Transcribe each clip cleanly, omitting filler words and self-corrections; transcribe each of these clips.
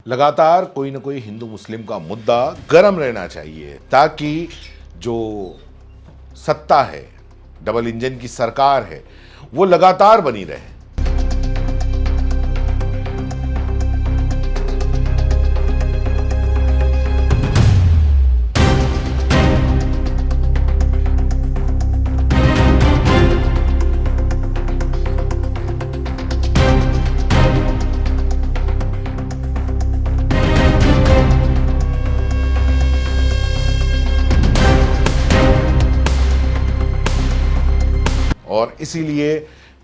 लगातार कोई ना कोई हिंदू मुस्लिम का मुद्दा गर्म रहना चाहिए ताकि जो सत्ता है, डबल इंजन की सरकार है, वो लगातार बनी रहे। और इसीलिए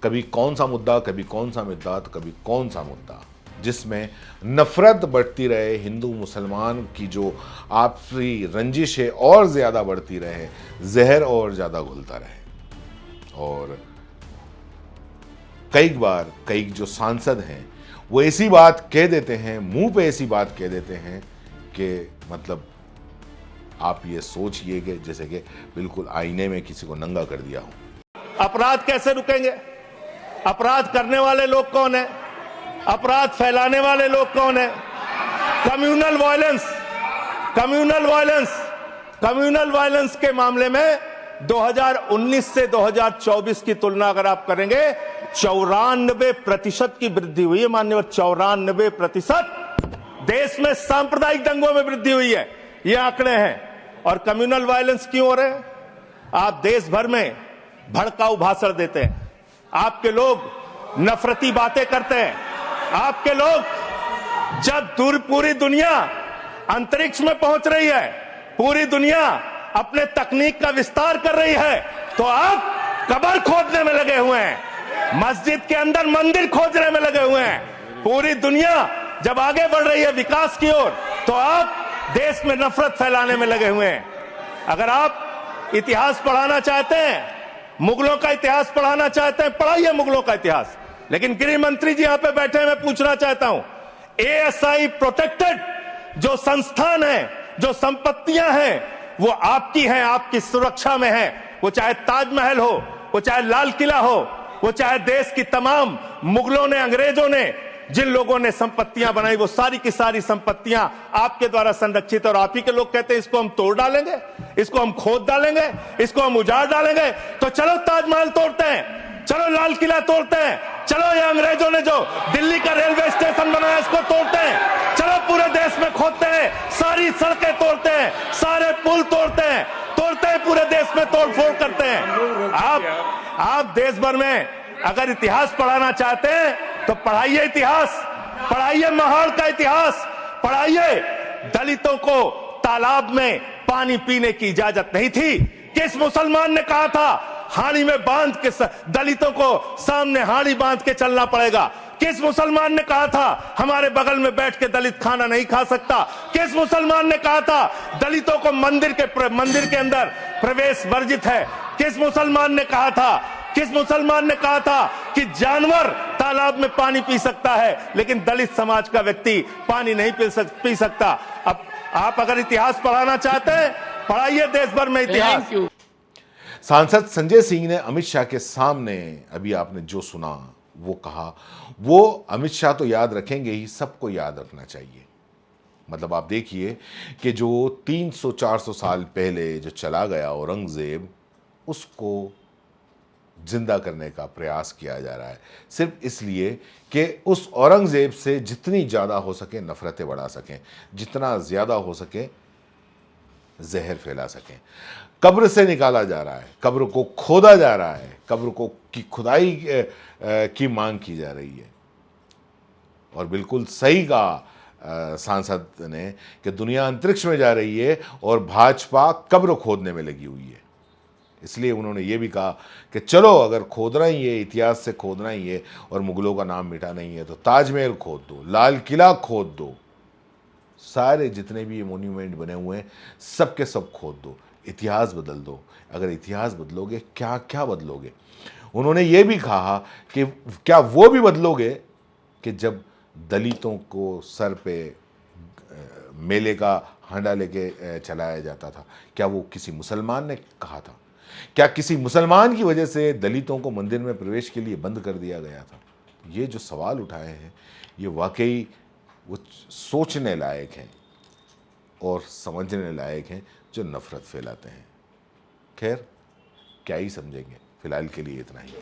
कभी कौन सा मुद्दा, कभी कौन सा मुद्दा, तो कभी कौन सा मुद्दा, जिसमें नफरत बढ़ती रहे, हिंदू मुसलमान की जो आपसी रंजिश है और ज़्यादा बढ़ती रहे, जहर और ज़्यादा घुलता रहे। और कई बार कई जो सांसद हैं वो ऐसी बात कह देते हैं, मुंह पे ऐसी बात कह देते हैं कि मतलब आप ये सोचिए जैसे कि बिल्कुल आईने में किसी को नंगा कर दिया हो। अपराध कैसे रुकेंगे? अपराध करने वाले लोग कौन है? अपराध फैलाने वाले लोग कौन है? कम्युनल वायलेंस के मामले में 2019 से 2024 की तुलना अगर आप करेंगे 94% की वृद्धि हुई है। माननीय 94% देश में सांप्रदायिक दंगों में वृद्धि हुई है, ये आंकड़े हैं। और कम्युनल वायलेंस क्यों हो रहे हैं? आप देश भर में भड़काऊ भाषण देते हैं, आपके लोग नफरती बातें करते हैं, आपके लोग जब पूरी दुनिया अंतरिक्ष में पहुंच रही है, पूरी दुनिया अपने तकनीक का विस्तार कर रही है, तो आप कब्र खोदने में लगे हुए हैं, मस्जिद के अंदर मंदिर खोदने में लगे हुए हैं। पूरी दुनिया जब आगे बढ़ रही है विकास की ओर, तो आप देश में नफरत फैलाने में लगे हुए हैं। अगर आप इतिहास पढ़ाना चाहते हैं, मुगलों का इतिहास पढ़ाना चाहते हैं, पढ़ाइए मुगलों का इतिहास। लेकिन गृह मंत्री जी यहां पे बैठे हैं, मैं पूछना चाहता हूं, एएसआई प्रोटेक्टेड जो संस्थान है, जो संपत्तियां हैं, वो आपकी हैं, आपकी सुरक्षा में है। वो चाहे ताजमहल हो, वो चाहे लाल किला हो, वो चाहे देश की तमाम मुगलों ने, अंग्रेजों ने जिन लोगों ने संपत्तियां बनाई, वो सारी की सारी संपत्तियां आपके द्वारा संरक्षित। और आप ही के लोग कहते हैं इसको हम तोड़ डालेंगे, इसको हम खोद डालेंगे, इसको हम उजाड़ डालेंगे। तो चलो ताजमहल तोड़ते हैं, चलो लाल किला तोड़ते हैं, चलो ये अंग्रेजों ने जो दिल्ली का रेलवे स्टेशन बनाया इसको तोड़ते हैं, चलो पूरे देश में खोदते हैं, सारी सड़कें तोड़ते हैं, सारे पुल तोड़ते हैं, पूरे देश में तोड़फोड़ करते हैं। आप देश भर में अगर इतिहास पढ़ाना चाहते हैं तो पढ़ाइए इतिहास, पढ़ाइए महाड़ का इतिहास, पढ़ाइए। दलितों को तालाब में पानी पीने की इजाजत नहीं थी। किस मुसलमान ने कहा था हाड़ी में बांध के दलितों को सामने हाड़ी बांध के चलना पड़ेगा? किस मुसलमान ने कहा था हमारे बगल में बैठ के दलित खाना नहीं खा सकता? किस मुसलमान ने कहा था दलितों को मंदिर के अंदर प्रवेश वर्जित है? किस मुसलमान ने कहा था कि जानवर तालाब में पानी पी सकता है, लेकिन दलित समाज का व्यक्ति पानी नहीं पी सकता? अब आप अगर इतिहास पढ़ाना चाहते हैं, पढ़ाइए देश भर में इतिहास। सांसद संजय सिंह ने अमित शाह के सामने अभी आपने जो सुना वो कहा, वो अमित शाह तो याद रखेंगे ही, सबको याद रखना चाहिए। मतलब आप देखिए कि जो 300-400 साल पहले जो चला गया औरंगजेब, उसको जिंदा करने का प्रयास किया जा रहा है, सिर्फ इसलिए कि उस औरंगजेब से जितनी ज़्यादा हो सके नफरतें बढ़ा सकें, जितना ज़्यादा हो सके जहर फैला सकें। कब्र से निकाला जा रहा है, कब्र को खोदा जा रहा है, कब्र को की खुदाई की मांग की जा रही है। और बिल्कुल सही कहा सांसद ने कि दुनिया अंतरिक्ष में जा रही है और भाजपा कब्र खोदने में लगी हुई है। इसलिए उन्होंने ये भी कहा कि चलो अगर खोदना ही है, इतिहास से खोदना ही है और मुगलों का नाम मिटाना ही है, तो ताजमहल खोद दो, लाल किला खोद दो, सारे जितने भी ये मोन्यूमेंट बने हुए हैं सबके सब खोद दो, इतिहास बदल दो। अगर इतिहास बदलोगे, क्या क्या बदलोगे? उन्होंने ये भी कहा कि क्या वो भी बदलोगे कि जब दलितों को सर पे मेले का हांडा लेके चलाया जाता था, क्या वो किसी मुसलमान ने कहा था? क्या किसी मुसलमान की वजह से दलितों को मंदिर में प्रवेश के लिए बंद कर दिया गया था? ये जो सवाल उठाए हैं, ये वाकई वो सोचने लायक हैं और समझने लायक हैं जो नफरत फैलाते हैं। खैर, क्या ही समझेंगे, फिलहाल के लिए इतना ही।